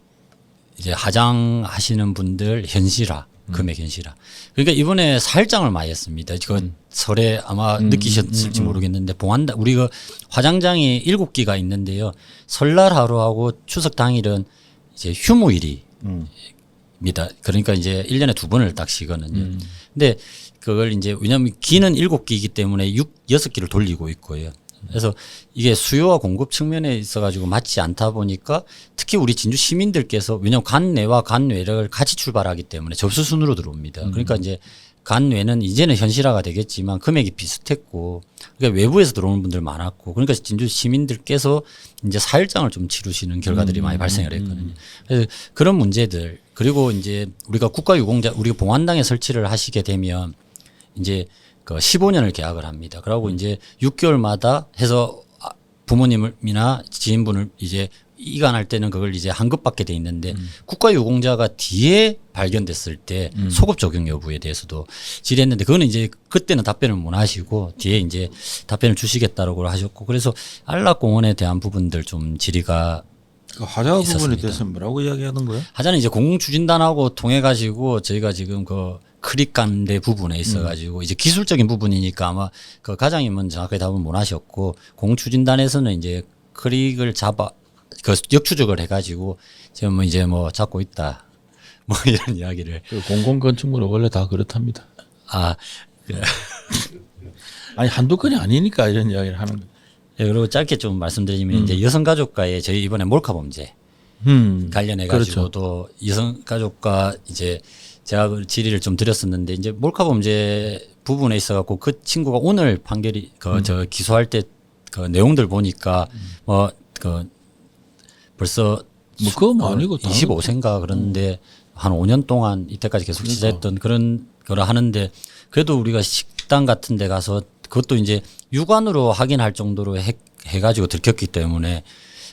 하장하시는 분들 현실화 금액 현실화. 그러니까 이번에 사일장을 많이 했습니다. 그 설에 아마 느끼셨을지 모르겠는데 봉한다 우리 그 화장장이 7기가 있는데요. 설날 하루하고 추석 당일은 이제 휴무일이입니다. 그러니까 이제 1년에 2번을 딱 쉬거든요. 근데 그걸 이제 왜냐하면 기는 7기이기 때문에 6기를 돌리고 있고요. 그래서 이게 수요와 공급 측면에 있어가지고 맞지 않다 보니까 특히 우리 진주 시민들께서 왜냐하면 간내와 간외를 같이 출발하기 때문에 접수순으로 들어옵니다. 그러니까 이제 간외는 이제는 현실화가 되겠지만 금액이 비슷했고 그러니까 외부에서 들어오는 분들 많았고 그러니까 진주 시민들께서 이제 사일장을 좀 치르시는 결과들이 많이 발생을 했거든요. 그래서 그런 문제들 그리고 이제 우리가 국가유공자 우리가 봉안당에 설치를 하시게 되면 이제 그 15년을 계약을 합니다. 그러고 이제 6개월마다 해서 부모님이나 지인분을 이제 이관할 때는 그걸 이제 환급받게 돼 있는데 국가유공자가 뒤에 발견됐을 때 소급 적용 여부에 대해서도 질의했는데 그거는 이제 그때는 답변을 못 하시고 뒤에 이제 답변을 주시겠다고 하셨고 그래서 안락공원에 대한 부분들 좀 질의가 그 하자 부분에 있었습니다. 대해서 뭐라고 이야기하는 거예요? 하자는 이제 공공추진단하고 통해 가지고 저희가 지금 그 크릭 간대 부분에 있어 가지고 이제 기술적인 부분이니까 아마 그 과장님은 정확하게 답을 못 하셨고 공공추진단에서는 이제 크릭을 잡아 그 역추적을 해가지고 지금 뭐 이제 뭐 잡고 있다. 뭐 이런 이야기를. 그 공공건축물은 원래 다 그렇답니다. 아, 아니 한두 건이 아니니까 이런 이야기를 하는 거예요. 예, 그리고 짧게 좀 말씀드리면 이제 여성가족과의 저희 이번에 몰카 범죄 관련해 가지고도 그렇죠. 여성가족과 이제 제가 그 질의를 좀 드렸었는데 이제 몰카 범죄 부분에 있어 갖고 그 친구가 오늘 판결이 저 기소할 때 그 내용들 보니까 뭐 그 벌써 뭐 그거 뭐 아니고 25세인가 그런데 한 5년 동안 이때까지 계속 그러니까. 취재했던 그런 거를 하는데 그래도 우리가 식당 같은 데 가서 그것도 이제 육안으로 확인할 정도로 해가지고 들켰기 때문에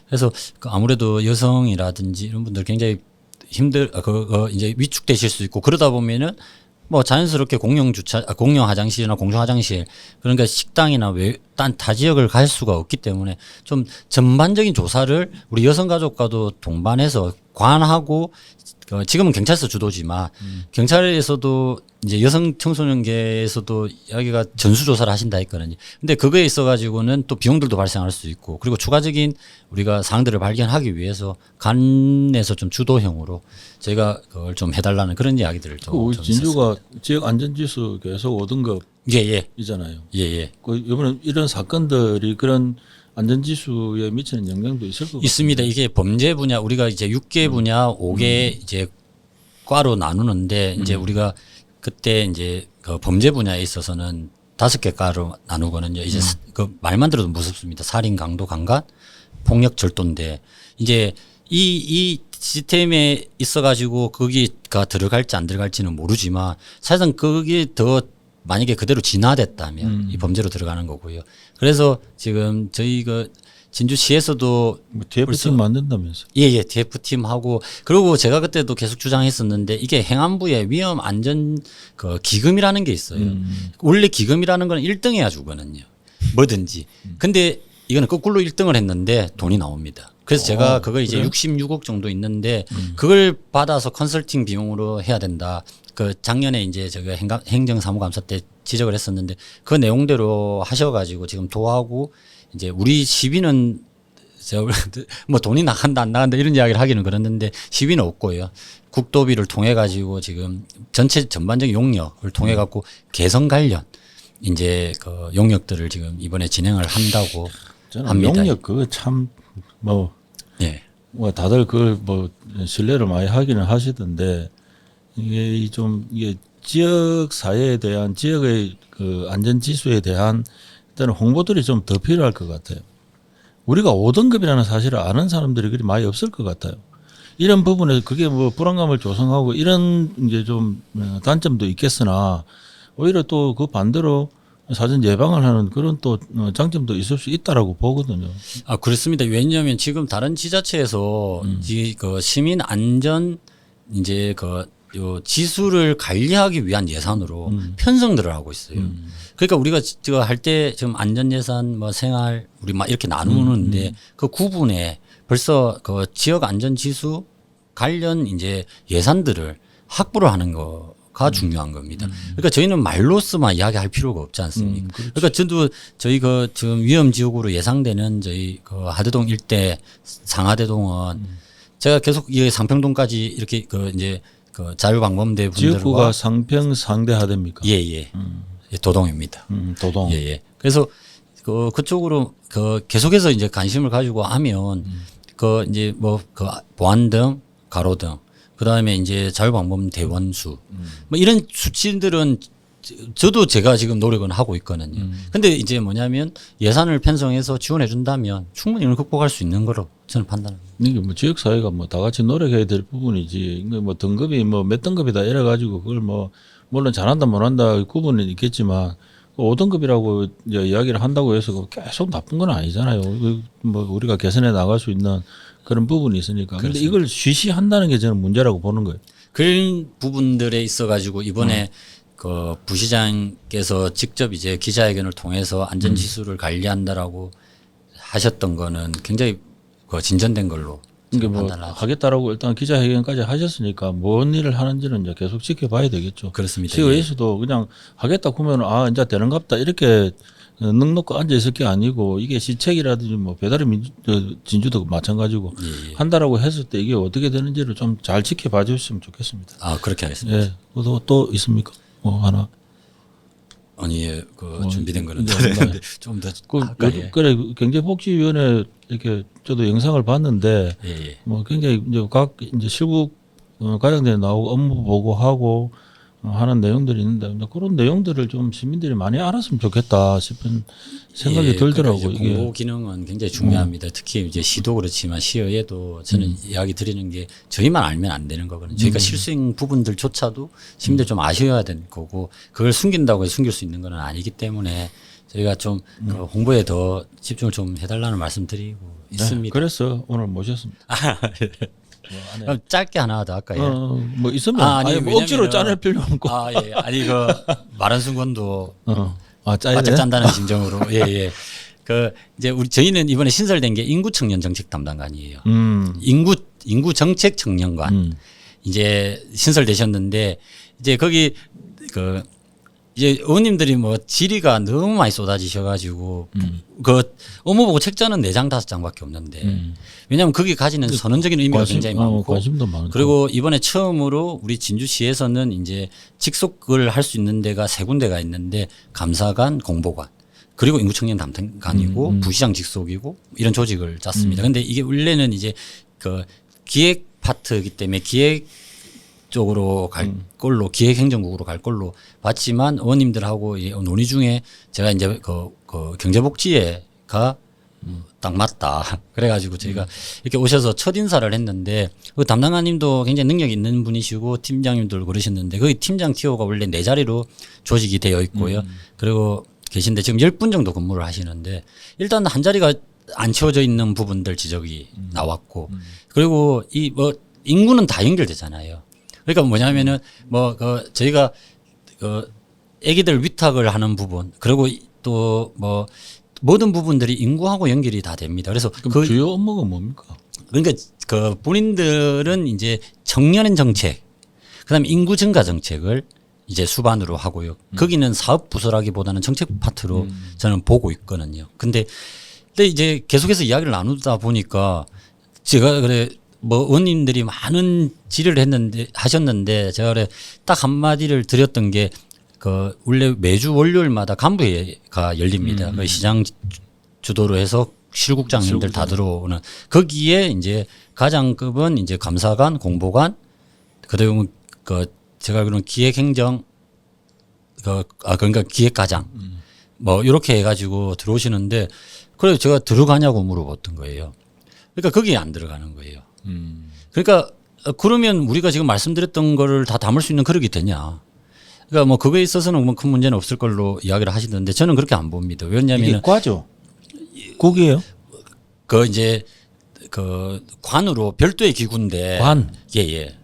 그래서 그 아무래도 여성이라든지 이런 분들 굉장히 이제 위축되실 수 있고 그러다 보면은 뭐 자연스럽게 공용 화장실이나 공중 화장실 그러니까 식당이나 딴 타 지역을 갈 수가 없기 때문에 좀 전반적인 조사를 우리 여성가족과도 동반해서 관하고 지금은 경찰서 주도지만 경찰에서도 이제 여성 청소년계에서도 이야기가 전수조사를 하신다 했거든요. 근데 그거에 있어 가지고는 또 비용들도 발생할 수 있고 그리고 추가적인 우리가 사항들을 발견하기 위해서 간에서 좀 주도형으로 저희가 그걸 좀 해달라는 그런 이야기들을 좀. 우리 진주가 지역 안전지수 계속 5등급 예예 이잖아요. 예예. 그 이번에 이런 사건들이 그런 안전지수에 미치는 영향도 있을 것 같아요. 있습니다. 이게 범죄 분야 우리가 이제 6개 분야 5개 이제 과로 나누는데 이제 우리가 그때 이제 그 범죄 분야에 있어서는 5개 과로 나누거든요. 이제 그 말만 들어도 무섭습니다. 살인, 강도, 강간, 폭력, 절도인데 이제 이 시스템에 있어가지고 거기가 들어갈지 안 들어갈지는 모르지만 사실상 그게 더 만약에 그대로 진화됐다면 이 범죄로 들어가는 거고요. 그래서 지금 저희 그 진주시에서도 뭐 TF팀 만든다면서. 예, TF팀하고 그리고 제가 그때도 계속 주장했었는데 이게 행안부에 위험 안전 그 기금이라는 게 있어요. 원래 기금이라는 건 1등해야 주거든요. 뭐든지. 근데 이거는 거꾸로 1등을 했는데 돈이 나옵니다. 그래서 제가 그걸 이제 그래요? 66억 정도 있는데 그걸 받아서 컨설팅 비용으로 해야 된다. 그 작년에 이제 제가 행정사무감사 때 지적을 했었는데 그 내용대로 하셔가지고 지금 도하고 이제 우리 시비는 뭐 돈이 나간다 안 나간다 이런 이야기를 하기는 그랬는데 시비는 없고요. 국도비를 통해 가지고 지금 전체 전반적인 용역을 통해 갖고 개성 관련 이제 그 용역들을 지금 이번에 진행을 한다고 저는 합니다. 용역 그거 참 예. 뭐 다들 그걸 뭐 신뢰를 많이 하기는 하시던데 이게 좀 이게 지역 사회에 대한 지역의 그 안전 지수에 대한 일단은 홍보들이 좀 더 필요할 것 같아요. 우리가 5등급이라는 사실을 아는 사람들이 그리 많이 없을 것 같아요. 이런 부분에 그게 뭐 불안감을 조성하고 이런 이제 좀 단점도 있겠으나 오히려 또 그 반대로 사전 예방을 하는 그런 또 장점도 있을 수 있다라고 보거든요. 아, 그렇습니다. 왜냐하면 지금 다른 지자체에서 이 그 시민 안전 이제 요 지수를 관리하기 위한 예산으로 편성들을 하고 있어요. 그러니까 우리가 지금 할 때 지금 안전 예산 뭐 생활 우리 막 이렇게 나누는데 그 구분에 벌써 그 지역 안전 지수 관련 이제 예산들을 확보를 하는 거가 중요한 겁니다. 그러니까 저희는 말로서만 이야기할 필요가 없지 않습니까? 그러니까 저도 저희 그 지금 위험 지역으로 예상되는 저희 그 하대동 일대 상하대동은 제가 계속 이 상평동까지 이렇게 그 이제 그 자유방범대 분들과 지역구가 상평 상대 하대입니까? 예. 도동입니다. 도동. 예. 그래서 그쪽으로 계속해서 이제 관심을 가지고 하면 이제 뭐 보안등, 가로등, 그다음에 이제 자유방범 대원수 뭐 이런 수치들은 저도 제가 지금 노력은 하고 있거든요. 근데 이제 뭐냐면 예산을 편성해서 지원해 준다면 충분히 이걸 극복할 수 있는 거로 저는 판단합니다. 이게 뭐 지역 사회가 뭐 다 같이 노력해야 될 부분이지. 이거 뭐 등급이 뭐 몇 등급이다 이래 가지고 그걸 뭐 물론 잘한다 못한다 구분은 있겠지만 5등급이라고 이제 이야기를 한다고 해서 계속 나쁜 건 아니잖아요. 뭐 우리가 개선해 나갈 수 있는 그런 부분이 있으니까. 근데 이걸 쉬쉬한다는 게 저는 문제라고 보는 거예요. 그런 부분들에 있어 가지고 이번에 그 부시장께서 직접 이제 기자회견을 통해서 안전 지수를 관리한다라고 하셨던 거는 굉장히 그 진전된 걸로 이게 뭐 판단을 하죠. 하겠다라고 일단 기자회견까지 하셨으니까 뭔 일을 하는지는 이제 계속 지켜봐야 되겠죠. 그렇습니다. 시의회에서도 그냥 하겠다 그러면 이제 되는갑다 이렇게 넉넉히 앉아 있을 게 아니고 이게 시책이라든지 뭐 배달의 진주도 마찬가지고 예. 한다라고 했을 때 이게 어떻게 되는지를 좀 잘 지켜봐 주셨으면 좋겠습니다. 아 그렇게 하겠습니다. 예. 또 있습니까? 뭐 하나. 아니 예, 그 뭐, 준비된 거는 이제 다 되는데 좀 더 그래 경제복지위원회 이렇게 저도 영상을 봤는데 예. 뭐 굉장히 이제 각 이제 실국 과장들이 나오고 업무 보고하고 하는 내용들이 있는데 그런 내용들을 좀 시민들이 많이 알았으면 좋겠다 싶은 생각이 들더라고요. 그러니까 이게 공보 기능은 굉장히 중요합니다. 특히 이제 시도 그렇지만 시의회도 저는 이야기 드리는 게 저희만 알면 안 되는 거거든요. 저희가 실수인 부분들조차도 시민들 좀 아셔야 되는 거고 그걸 숨긴다고 해서 숨길 수 있는 건 아니기 때문에 저희가 좀 그 홍보에 더 집중을 좀 해달라는 말씀드리고 있습니다. 그래서 오늘 모셨습니다. 그럼 짧게 하나 더 할까요? 뭐 있으면 아니, 아니, 뭐 억지로 왜냐면은- 짜낼 필요 없고. 아 예. 아니 그 말한 순간도 짜야 바짝 돼? 짠다는 심정으로 예. 그 이제 저희는 이번에 신설된 게 인구 청년 정책 담당관이에요. 인구 정책 청년관 이제 신설되셨는데 이제 거기 그 이제 의원님들이 뭐 질의가 너무 많이 쏟아지셔가지고 그 업무 보고 책자는 4장 5장밖에 없는데 왜냐하면 거기 가지는 선언적인 의미가 굉장히 많고 관심도 많고 그리고 이번에 처음으로 우리 진주시에서는 이제 직속을 할 수 있는 데가 3군데가 있는데 감사관, 공보관 그리고 인구청년 담당관이고 부시장 직속이고 이런 조직을 짰습니다. 그런데 이게 원래는 이제 그 기획 파트이기 때문에 기획 쪽으로 갈 걸로 기획행정국으로 갈 걸로 봤지만 의원님들하고 논의 중에 제가 이제 그 경제복지회가 딱 맞다. 그래가지고 저희가 이렇게 오셔서 첫 인사를 했는데 그 담당관님도 굉장히 능력 있는 분이시고 팀장님들 그러셨는데 거기 팀장 티오가 원래 4자리로 조직이 되어 있고요. 그리고 계신데 지금 10분 정도 근무를 하시는데 일단 한 자리가 안 채워져 있는 부분들 지적이 나왔고 그리고 이 뭐 인구는 다 연결되잖아요. 그러니까 뭐냐면은 뭐 그 저희가 그 애기들 위탁을 하는 부분 그리고 또 뭐 모든 부분들이 인구하고 연결이 다 됩니다. 그래서 그럼 주요 업무가 뭡니까? 그러니까 그 본인들은 이제 청년의 정책, 그다음에 인구 증가 정책을 이제 수반으로 하고요. 거기는 사업 부서라기보다는 정책 파트로 저는 보고 있거든요. 근데 이제 계속해서 이야기를 나누다 보니까 제가 그래 뭐 의원님들이 많은 질의를 하셨는데 제가 그래 딱 한마디를 드렸던 게 그 원래 매주 월요일마다 간부회가 열립니다. 그 시장 주도로 해서 실국장님들 다 들어오는 거기에 이제 가장급은 이제 감사관, 공보관, 그다음에 그 제가 그런 기획행정 그러니까 기획과장 뭐 이렇게 해가지고 들어오시는데 그래서 제가 들어가냐고 물어봤던 거예요. 그러니까 거기에 안 들어가는 거예요. 그러니까 그러면 우리가 지금 말씀드렸던 거를 다 담을 수 있는 그릇이 되냐? 그러니까 뭐 그거에 있어서는 뭐 큰 문제는 없을 걸로 이야기를 하시던데 저는 그렇게 안 봅니다. 왜냐하면 이게 과죠. 국이에요? 그 이제 그 관으로 별도의 기구인데 관. 예.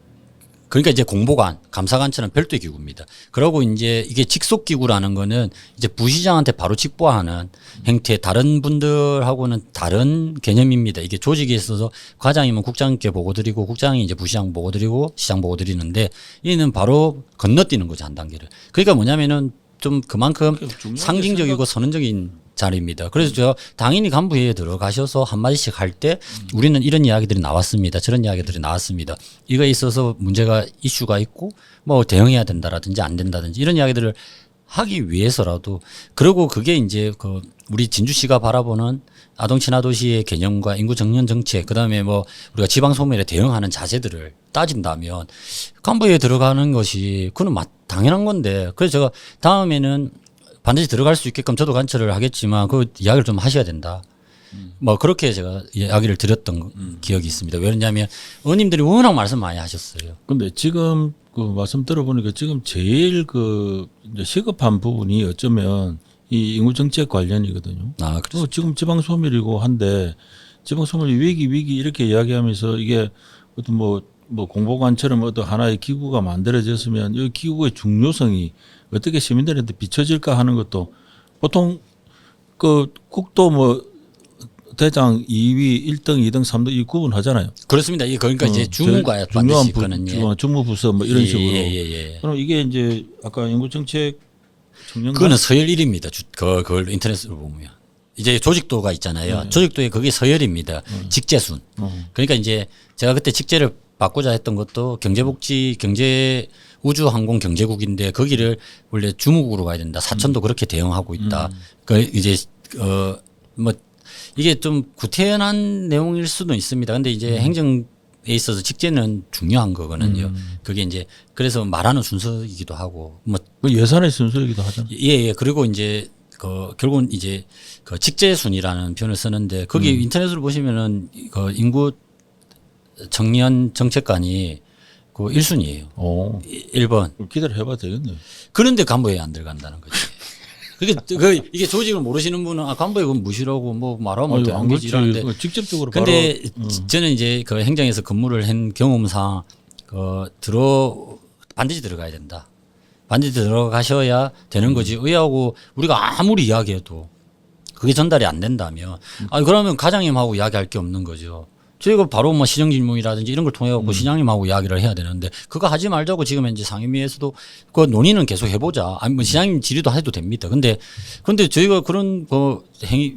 그러니까 이제 공보관, 감사관처럼 별도의 기구입니다. 그러고 이제 이게 직속 기구라는 거는 이제 부시장한테 바로 직보하는 형태 다른 분들하고는 다른 개념입니다. 이게 조직에 있어서 과장이면 국장님께 보고 드리고 국장이 이제 부시장 보고 드리고 시장 보고 드리는데 이는 바로 건너뛰는 거죠, 한 단계를. 그러니까 뭐냐면은 좀 그만큼 상징적이고 선언적인 자리입니다. 그래서 제가 당연히 간부회의에 들어가셔서 한마디씩 할 때 우리는 이런 이야기들이 나왔습니다. 저런 이야기들이 나왔습니다. 이거에 있어서 문제가 이슈가 있고 뭐 대응해야 된다라든지 안 된다든지 이런 이야기들을 하기 위해서라도 그리고 그게 이제 그 우리 진주시가 바라보는 아동 친화 도시의 개념과 인구 정년 정책 그다음에 뭐 우리가 지방 소멸에 대응하는 자세들을 따진다면 간부회의에 들어가는 것이 그는 당연한 건데 그래서 제가 다음에는 반드시 들어갈 수 있게끔 저도 관철을 하겠지만 그 이야기를 좀 하셔야 된다. 뭐 그렇게 제가 이야기를 드렸던 기억이 있습니다. 왜냐하면 의원님들이 워낙 말씀 많이 하셨어요. 근데 지금 그 말씀 들어보니까 지금 제일 그 이제 시급한 부분이 어쩌면 이 인구정책 관련이거든요. 아, 그렇죠. 지금 지방 소멸이고 한데 지방 소멸이 위기 이렇게 이야기하면서 이게 어떤 뭐 공보관처럼 어떤 하나의 기구가 만들어졌으면 이 기구의 중요성이 어떻게 시민들한테 비춰질까 하는 것도 보통 그 국도 뭐 대장 2위, 1등, 2등, 3등 이 구분하잖아요. 그렇습니다. 그러니까 이제 주무가 중요한 반드시 있거든요. 주무부서 뭐 이런 식으로. 예. 그럼 이게 이제 아까 인구정책 청년관? 그거는 서열 1입니다. 그걸 인터넷으로 보면. 이제 조직도가 있잖아요. 조직도에 그게 서열입니다. 직제순. 그러니까 이제 제가 그때 직제를 바꾸자 했던 것도 경제복지 경제 우주항공경제국인데 거기를 원래 주무국으로 가야 된다. 사천도 그렇게 대응하고 있다. 그 이제 뭐 이게 좀 구태연한 내용일 수도 있습니다. 근데 이제 행정에 있어서 직제는 중요한 거거든요. 그게 이제 그래서 말하는 순서이기도 하고 뭐 그 예산의 순서이기도 하잖아요. 예. 그리고 이제 결국은 이제 그 직제순이라는 표현을 쓰는데 거기 인터넷으로 보시면은 그 인구 청년 정책관이 그 1순위예요. 오. 1번. 기다려 해봐야 되겠네요. 그런데 간부에 안 들어간다는 거지. 그게 이게 조직을 모르시는 분은 간부에 그건 무시라고 뭐 말하면 되는 거지 이러는데. 직접적으로 근데 바로. 저는 이제 그 행정에서 근무를 한 경험상 반드시 들어가야 된다. 반드시 들어가셔야 되는 거지. 의하고 우리가 아무리 이야기해도 그게 전달이 안 된다면 그러면 과장님하고 이야기할 게 없는 거죠. 저희가 바로 뭐 시정질문이라든지 이런 걸 통해 갖고 시장님하고 이야기를 해야 되는데 그거 하지 말자고 지금 이제 상임위에서도 그 논의는 계속 해보자. 아니 뭐 시장님 질의도 해도 됩니다. 근데 저희가 그런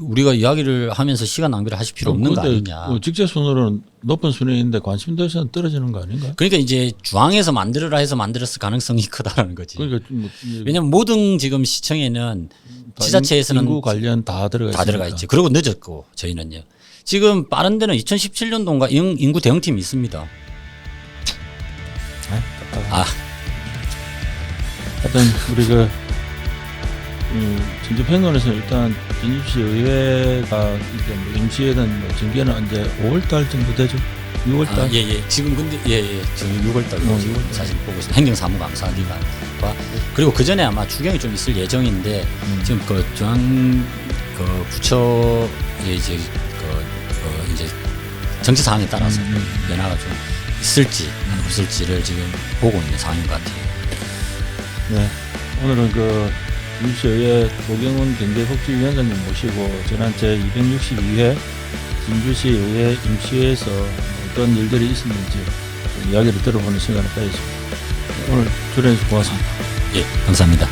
우리가 이야기를 하면서 시간 낭비를 하실 필요 없는 거 아니냐. 직제순으로는 높은 순위인데 관심도에서는 떨어지는 거 아닌가? 그러니까 이제 중앙에서 만들어라 해서 만들었을 가능성이 크다라는 거지. 그러니까 왜냐하면 모든 지금 시청에는 지자체에서는 인구 관련 다 들어가 있지. 그리고 늦었고 저희는요. 지금 빠른 데는 2017년도인가 인구 대응팀이 있습니다. 하여튼 우리 진주평론에서 일단 진주시 의회가 이제 뭐 임시회든 뭐 징계는 언제 5월달 정도 되죠? 6월달? 예. 지금 근데 지금 6월달로 지금 사실 보고 있습니다. 행정사무감사기관과 그리고 그 전에 아마 추경이 좀 있을 예정인데 지금 그 중앙 부처에 이제 이제 정치 상황에 따라서 변화가 좀 있을지 없을지를 지금 보고 있는 상황인 것 같아요. 네, 오늘은 진주시의회 도경훈 경제복지위원장님 모시고 지난 제 262회 진주시 의회 임시회에서 어떤 일들이 있었는지 좀 이야기를 들어보는 시간을 가졌습니다. 오늘 출연해주셔서 고맙습니다. 예, 감사합니다.